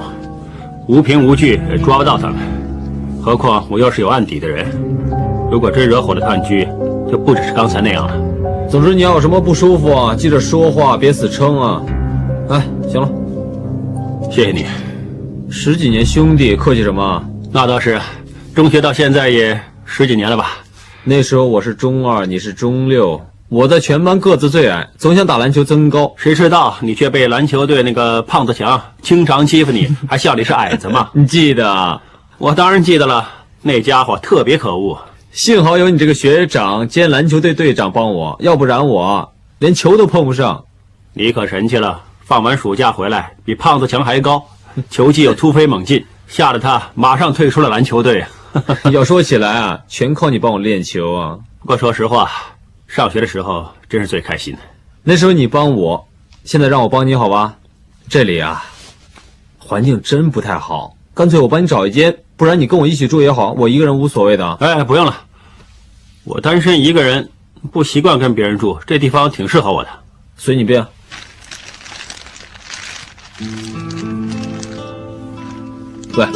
Speaker 8: 无凭无据也抓不到他们。何况我又是有案底的人，如果真惹火了探局，就不只是刚才那样了。
Speaker 13: 总之你要有什么不舒服啊，记着说话，别死撑啊。哎，行了，
Speaker 8: 谢谢你。
Speaker 13: 10几年兄弟，客气什么？
Speaker 8: 那倒是，中学到现在也10几年了吧？
Speaker 13: 那时候我是中2，你是中6，我在全班个子最矮，总想打篮球增高。
Speaker 8: 谁知道你却被篮球队那个胖子强经常欺负你，还笑你是矮子嘛？
Speaker 13: 你记得啊？
Speaker 8: 我当然记得了，那家伙特别可恶。
Speaker 13: 幸好有你这个学长兼篮球队队长帮我，要不然我连球都碰不上。
Speaker 8: 你可神气了，放完暑假回来比胖子强还高，球技又突飞猛进，吓得他马上退出了篮球队。
Speaker 13: 要说起来啊，全靠你帮我练球啊。
Speaker 8: 不过说实话，上学的时候真是最开心的。
Speaker 13: 那时候你帮我，现在让我帮你好吧？这里啊，环境真不太好，干脆我帮你找一间，不然你跟我一起住也好，我一个人无所谓的。
Speaker 8: 哎，不用了，我单身一个人，不习惯跟别人住，这地方挺适合我的。
Speaker 13: 随你便。喂，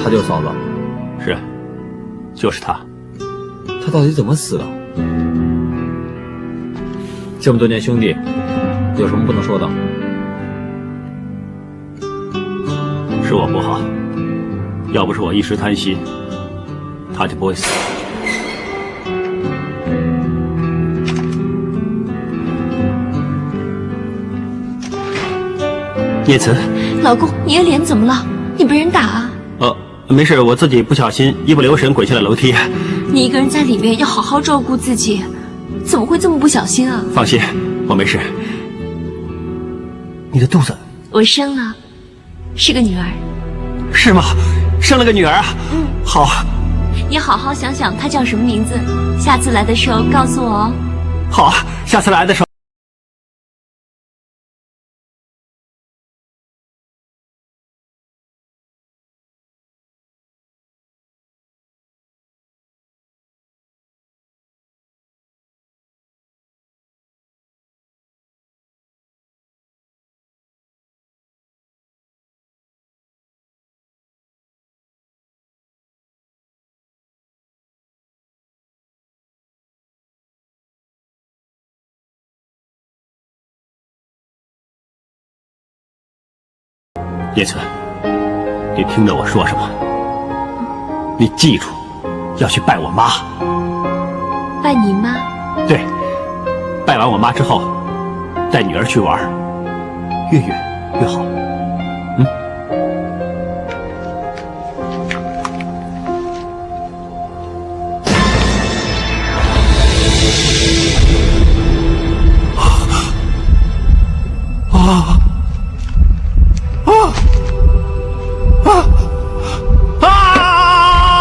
Speaker 13: 她就是嫂子。
Speaker 8: 是，就是她。
Speaker 13: 她到底怎么死的？这么多年兄弟，有什么不能说的？
Speaker 8: 是我不好，要不是我一时贪心，她就不会死。叶慈，
Speaker 7: 老公，你的脸怎么了？你被人打啊？
Speaker 8: 没事，我自己不小心一不留神滚下了楼梯。
Speaker 7: 你一个人在里面要好好照顾自己，怎么会这么不小心啊？
Speaker 8: 放心，我没事。你的肚子？
Speaker 7: 我生了，是个女儿。
Speaker 8: 是吗？生了个女儿啊？
Speaker 7: 嗯，
Speaker 8: 好。
Speaker 7: 你好好想想她叫什么名字，下次来的时候告诉我哦。
Speaker 8: 好，下次来的时候。叶慈，你听着我说什么？你记住，要去拜我妈。
Speaker 7: 拜你妈？
Speaker 8: 对，拜完我妈之后，带女儿去玩，越远越好。嗯。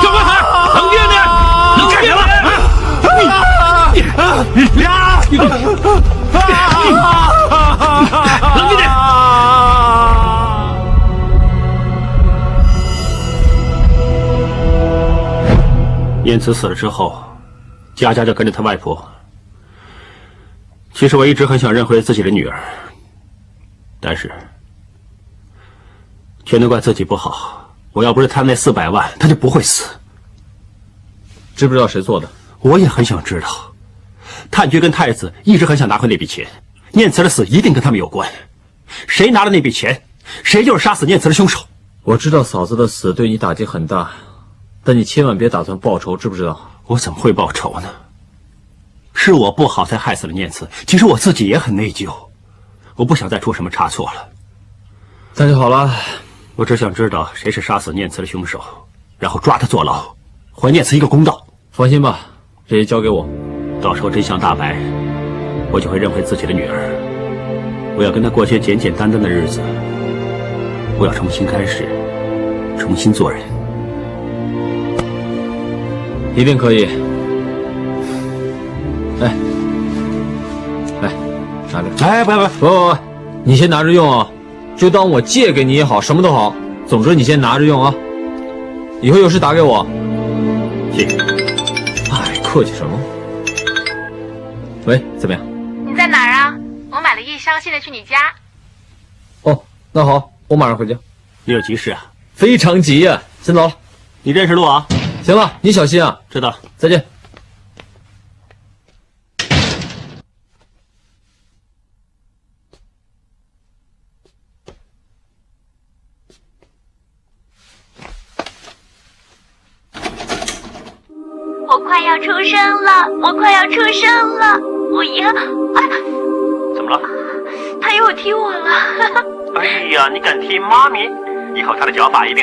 Speaker 8: 小男孩，冷静点！你干什么？
Speaker 2: 冷静点！
Speaker 15: 念慈死了之后，佳佳就跟着她外婆。其实我一直很想认回自己的女儿，但是全都怪自己不好。我要不是贪那400万，她就不会死。
Speaker 13: 知不知道谁做的？
Speaker 15: 我也很想知道。探局跟太子一直很想拿回那笔钱，念慈的死一定跟他们有关。谁拿了那笔钱，谁就是杀死念慈的凶手。
Speaker 13: 我知道嫂子的死对你打击很大，但你千万别打算报仇，知不知道？
Speaker 15: 我怎么会报仇呢？是我不好才害死了念慈，其实我自己也很内疚，我不想再出什么差错了。
Speaker 13: 那就好了，
Speaker 15: 我只想知道谁是杀死念慈的凶手，然后抓他坐牢，还念慈一个公道。
Speaker 13: 放心吧，这些交给我。
Speaker 15: 到时候真相大白，我就会认回自己的女儿。我要跟她过些简简单单的日子，我要重新开始，重新做人。
Speaker 13: 一定可以。哎，来，拿着。
Speaker 15: 哎，不，
Speaker 13: 你先拿着用啊，就当我借给你也好，什么都好，总之你先拿着用啊。以后有事打给我。
Speaker 15: 谢谢。
Speaker 13: 哎，客气什么？喂，怎么样？
Speaker 1: 你在哪儿啊？我买了夜宵，现在去你家。
Speaker 13: 哦，那好，我马上回家。
Speaker 15: 你有急事啊？
Speaker 13: 非常急呀，先走了。
Speaker 15: 你认识路啊？
Speaker 13: 行了，你小心啊。
Speaker 15: 知道。
Speaker 13: 再见。
Speaker 16: 我快要出生了，我快要出生了，我以后……哎，
Speaker 15: 怎么了？
Speaker 16: 他又踢我了。
Speaker 15: 哎呀，你敢踢妈咪？以后他的脚法一定。